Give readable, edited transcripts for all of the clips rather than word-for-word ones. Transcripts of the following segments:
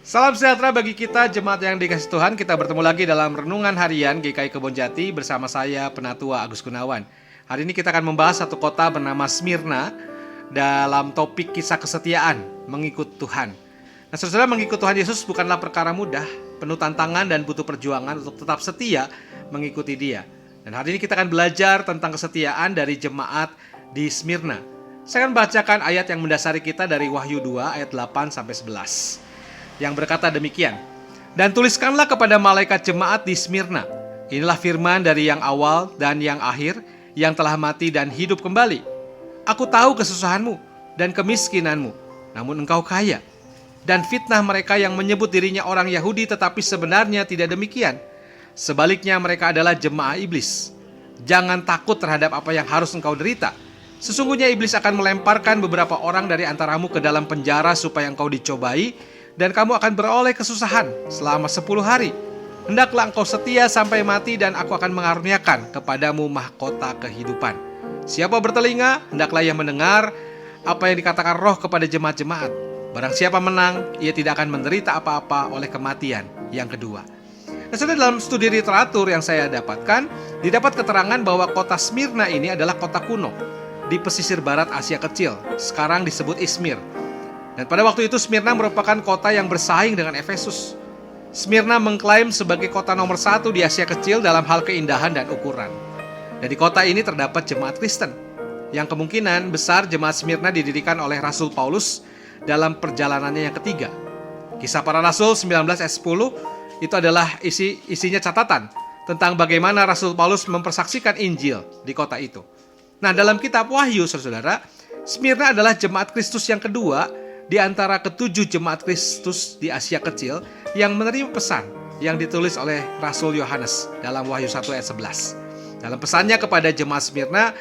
Salam sejahtera bagi kita jemaat yang dikasih Tuhan. Kita bertemu lagi dalam Renungan Harian GKI Kebonjati bersama saya Penatua Agus Gunawan. Hari ini kita akan membahas satu kota bernama Smyrna dalam topik kisah kesetiaan mengikut Tuhan. Nah, saudara, mengikut Tuhan Yesus bukanlah perkara mudah, penuh tantangan dan butuh perjuangan untuk tetap setia mengikuti Dia. Dan hari ini kita akan belajar tentang kesetiaan dari jemaat di Smyrna. Saya akan bacakan ayat yang mendasari kita dari Wahyu 2 ayat 8 sampai 11. Yang berkata demikian, "Dan tuliskanlah kepada malaikat jemaat di Smyrna, inilah firman dari yang awal dan yang akhir, yang telah mati dan hidup kembali. Aku tahu kesusahanmu dan kemiskinanmu, namun engkau kaya. Dan fitnah mereka yang menyebut dirinya orang Yahudi tetapi sebenarnya tidak demikian. Sebaliknya mereka adalah jemaah iblis. Jangan takut terhadap apa yang harus engkau derita. Sesungguhnya iblis akan melemparkan beberapa orang dari antaramu ke dalam penjara supaya engkau dicobai, dan kamu akan beroleh kesusahan selama 10 hari. Hendaklah engkau setia sampai mati, dan aku akan mengaruniakan kepadamu mahkota kehidupan. Siapa bertelinga, hendaklah ia mendengar apa yang dikatakan Roh kepada jemaat-jemaat. Barang siapa menang, ia tidak akan menderita apa-apa oleh kematian yang kedua." Nah, sudah dalam studi literatur yang saya dapatkan, didapat keterangan bahwa kota Smyrna ini adalah kota kuno di pesisir barat Asia Kecil, sekarang disebut Izmir. Dan pada waktu itu Smyrna merupakan kota yang bersaing dengan Efesus. Smyrna mengklaim sebagai kota nomor 1 di Asia Kecil dalam hal keindahan dan ukuran. Dan di kota ini terdapat jemaat Kristen, yang kemungkinan besar jemaat Smyrna didirikan oleh Rasul Paulus dalam perjalanannya yang ketiga. Kisah Para Rasul 19 ayat 10 itu adalah isinya catatan tentang bagaimana Rasul Paulus mempersaksikan Injil di kota itu. Nah, dalam kitab Wahyu, saudara, Smyrna adalah jemaat Kristus yang kedua di antara ketujuh jemaat Kristus di Asia Kecil yang menerima pesan yang ditulis oleh Rasul Yohanes dalam Wahyu 1 ayat 11. Dalam pesannya kepada jemaat Smyrna,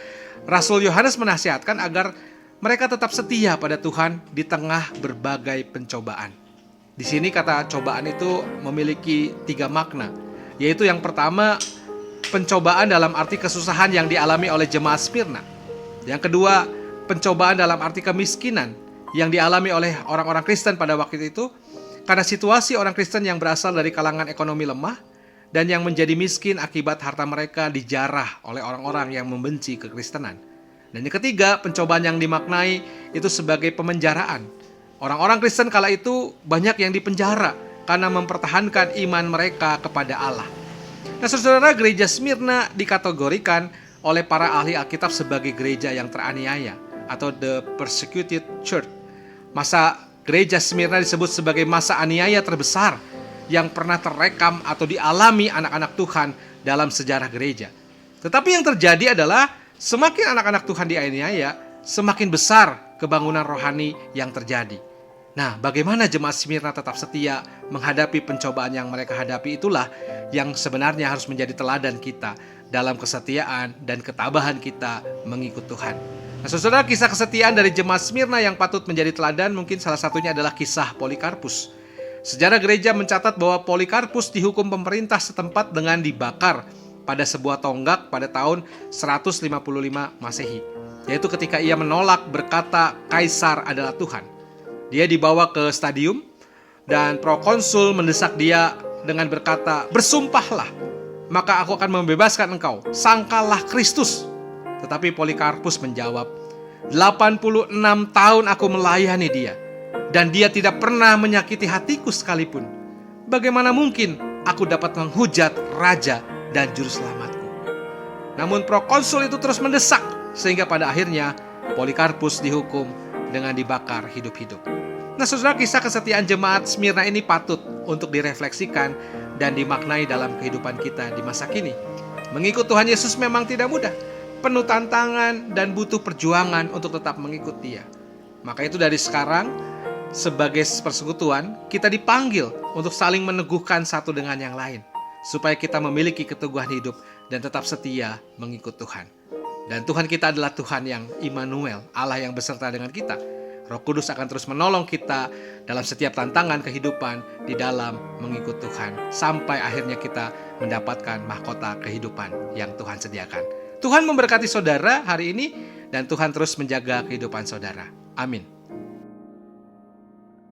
Rasul Yohanes menasihatkan agar mereka tetap setia pada Tuhan di tengah berbagai pencobaan. Di sini kata cobaan itu memiliki 3 makna, yaitu yang pertama, pencobaan dalam arti kesusahan yang dialami oleh jemaat Smyrna. Yang kedua, pencobaan dalam arti kemiskinan yang dialami oleh orang-orang Kristen pada waktu itu, karena situasi orang Kristen yang berasal dari kalangan ekonomi lemah dan yang menjadi miskin akibat harta mereka dijarah oleh orang-orang yang membenci kekristenan. Dan yang ketiga, pencobaan yang dimaknai itu sebagai pemenjaraan. Orang-orang Kristen kala itu banyak yang dipenjara karena mempertahankan iman mereka kepada Allah. Nah, saudara, gereja Smyrna dikategorikan oleh para ahli Alkitab sebagai gereja yang teraniaya atau the persecuted church. Masa gereja Smyrna disebut sebagai masa aniaya terbesar yang pernah terekam atau dialami anak-anak Tuhan dalam sejarah gereja. Tetapi yang terjadi adalah semakin anak-anak Tuhan dianiaya, semakin besar kebangunan rohani yang terjadi. Nah, bagaimana jemaat Smyrna tetap setia menghadapi pencobaan yang mereka hadapi, itulah yang sebenarnya harus menjadi teladan kita dalam kesetiaan dan ketabahan kita mengikut Tuhan. Nah, saudara, kisah kesetiaan dari jemaat Smyrna yang patut menjadi teladan mungkin salah satunya adalah kisah Polikarpus. Sejarah gereja mencatat bahwa Polikarpus dihukum pemerintah setempat dengan dibakar pada sebuah tonggak pada tahun 155 Masehi, yaitu ketika ia menolak berkata Kaisar adalah Tuhan. Dia dibawa ke stadium dan prokonsul mendesak dia dengan berkata, "Bersumpahlah, maka aku akan membebaskan engkau, sangkalah Kristus." Tetapi Polikarpus menjawab, 86 tahun aku melayani dia, dan dia tidak pernah menyakiti hatiku sekalipun. Bagaimana mungkin aku dapat menghujat Raja dan Juru Selamatku? Namun prokonsul itu terus mendesak, sehingga pada akhirnya Polikarpus dihukum dengan dibakar hidup-hidup. Nah, saudara, kisah kesetiaan jemaat Smyrna ini patut untuk direfleksikan dan dimaknai dalam kehidupan kita di masa kini. Mengikut Tuhan Yesus memang tidak mudah, penuh tantangan dan butuh perjuangan untuk tetap mengikut Dia. Maka itu dari sekarang, sebagai persekutuan, kita dipanggil untuk saling meneguhkan satu dengan yang lain, supaya kita memiliki keteguhan hidup dan tetap setia mengikut Tuhan. Dan Tuhan kita adalah Tuhan yang Immanuel, Allah yang beserta dengan kita. Roh Kudus akan terus menolong kita dalam setiap tantangan kehidupan di dalam mengikut Tuhan, sampai akhirnya kita mendapatkan mahkota kehidupan yang Tuhan sediakan. Tuhan memberkati saudara hari ini, dan Tuhan terus menjaga kehidupan saudara. Amin.